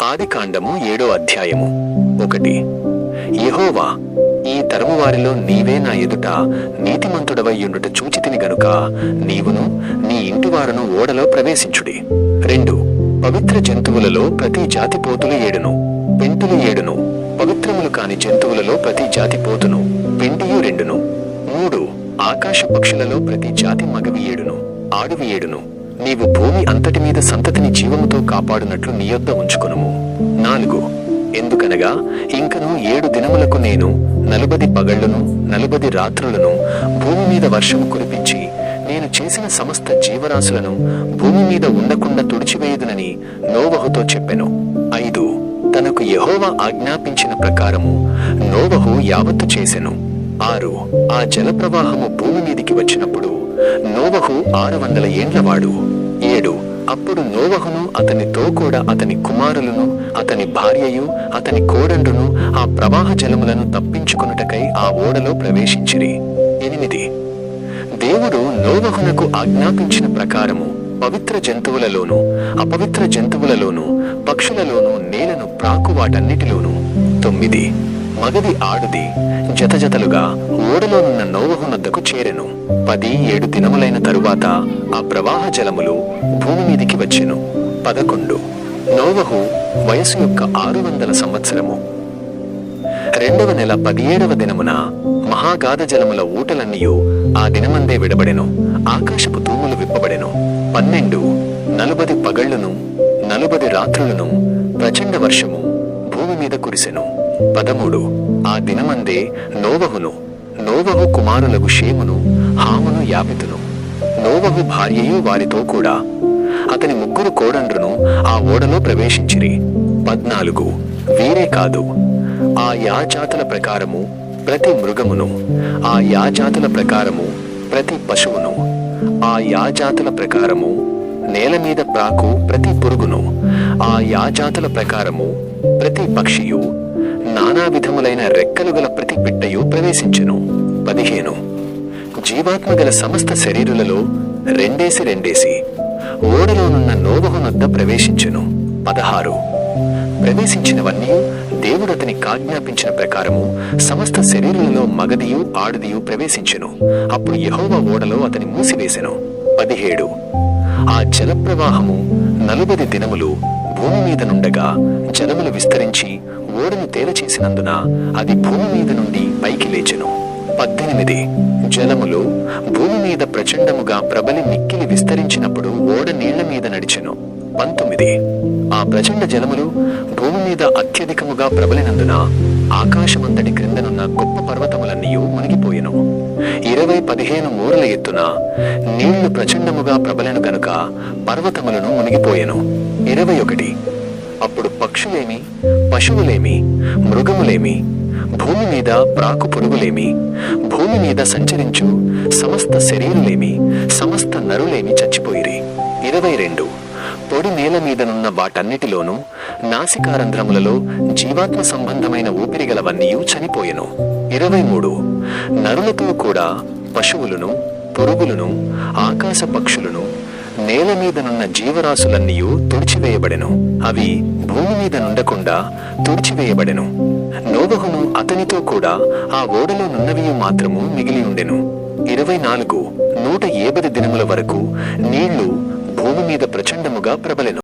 ఆదికాండము 7వ అధ్యాయము 1. యెహోవా, ఈ తరము వారిలో నీవే నా ఎదుట నీతిమంతుడవయ్యుండుట చూచితిని గనుక నీవును నీ ఇంటివారును ఓడలో ప్రవేశించుడి. 2. పవిత్ర జంతువులలో ప్రతి జాతి పోతులు 7, పెంటులు 7, పవిత్రములు కాని జంతువులలో ప్రతి జాతి పోతును పెంటియు 2. 3. ఆకాశ పక్షులలో ప్రతి జాతి మగవి 7, ఆడువి 7. నీవు భూమి అంతటి మీద సంతతిని జీవముతో కాపాడునట్లు నీ యొద్ద ఉంచుకొనుము. 4. ఎందుకనగా ఇంకను 7 దినములకు నేను 40 పగళ్లను 40 రాత్రులను భూమి మీద వర్షము కురిపించి నేను చేసిన సమస్త జీవరాశులను భూమి మీద ఉండకుండా తుడిచివేయుదునని నోవహుతో చెప్పెను. 5. తనకు యెహోవా ఆజ్ఞాపించిన ప్రకారము నోవహు యావత్తు చేసెను. 6. ఆ జలప్రవాహము భూమి మీదికి వచ్చినప్పుడు నోవహు 600 ఏండ్లవాడు. 7. అప్పుడు నోవహును అతనితో కూడా అతని కుమారులను అతని భార్యయు అతని కోడండును ఆ ప్రవాహ జలములను తప్పించుకొనుటకై ఆ ఓడలో ప్రవేశించిరి. 8. దేవుడు నోవహునకు ఆజ్ఞాపించిన ప్రకారము పవిత్ర జంతువులలోను అపవిత్ర జంతువులలోను పక్షులలోను నేలను ప్రాకు వాటన్నిటిలోను 9. మగది ఆడుది జతజతలుగా ఓడలోనున్న నోవహునొద్దకు చేరెను. 10 7 దినములైన తరువాత ఆ ప్రవాహ జలములు భూమి మీదికి వచ్చెను. 11. నోవహు వయసు యొక్క 600 సంవత్సరము. 2వ నెల 17వ దినమున మహాగాధ జలముల ఊటలన్నీయు ఆ దినమందే విడబడెను. ఆకాశపు తూములు విప్పబడెను. 12. 40 పగళ్లును 40 రాత్రులను ప్రచండ వర్షము భూమి మీద కురిసెను. 13. ఆ దినమందే నోవహు కుమారులకు షేమును హామును యాపెతును నోవహు భార్యయు వారితో కూడా అతని 3 కోడండ్రును ఆ ఓడలో ప్రవేశించిరి. 14. వీరే కాదు, ఆ యాజాతుల ప్రకారము ప్రతి మృగమును ఆ యాజాతుల ప్రకారము ప్రతి పశువును ఆ యాజాతుల ప్రకారము నేల మీద ప్రాకు ప్రతి పురుగును ఆ యాజాతుల ప్రకారము ప్రతి పక్షియు నానా విధములైన రెక్కలు గల ప్రతి పిట్టయు ప్రవేశించెను. 15. జీవాత్మ గల సమస్త శరీరులలో రెండేసి ఓడలోనున్న నోవహునొద్ద ప్రవేశించెను. 16. ప్రవేశించినవన్నీ దేవుడు అతనికి ఆజ్ఞాపించిన ప్రకారము సమస్త శరీరులలో మగదియు ఆడుదియు ప్రవేశించెను. అప్పుడు యెహోవా ఓడలో అతని మూసివేసెను. 17. ఆ జలప్రవాహము 40 దినములు భూమి మీద నుండగా జలములు విస్తరించి ఓడను తేలచేసినందున అది భూమి మీద నుండి పైకి లేచెను. 18. జలములు భూమి మీద ప్రచండముగా ప్రబలి మిక్కిలి విస్తరించినప్పుడు ఓడ నీళ్ల మీద నడిచెను. 19. ఆ ప్రచండ జలములు భూమి మీద అత్యధికముగా ప్రబలినందున ఆకాశమంతటి క్రిందనున్న గొప్ప పర్వతములన్నీయు మునిగిపోయెను. 20 15 మూరల ఎత్తున నీళ్లు ప్రచండముగా ప్రబలెను గనుక పర్వతములను మునిగిపోయెను. 21. అప్పుడు పక్షులేమి పశువులేమి మృగములేమి భూమి మీద ప్రాకు పురుగులేమి భూమి మీద సంచరించు సమస్త శరీరులేమి సమస్త నరులేమి చచ్చిపోయిరి. 22. పొడి నేల మీదనున్న వాటన్నిటిలోనూ నాసికారంధ్రములలో జీవాత్మ సంబంధమైన ఊపిరిగలవన్నీయు చనిపోయెను. 23. నరులతో కూడా పశువులను పురుగులను ఆకాశ పక్షులను నేల మీదనున్న జీవరాశులన్నీయు తుడిచివేయబడెను. అవి భూమి మీద నుండకుండా తుడిచివేయబడెను. నోవహును అతనితో కూడా ఆ ఓడలో నున్నవియు మాత్రము మిగిలి ఉండెను. 24. 150 దినముల వరకు నీళ్లు భూమి మీద ప్రచండముగా ప్రబలెను.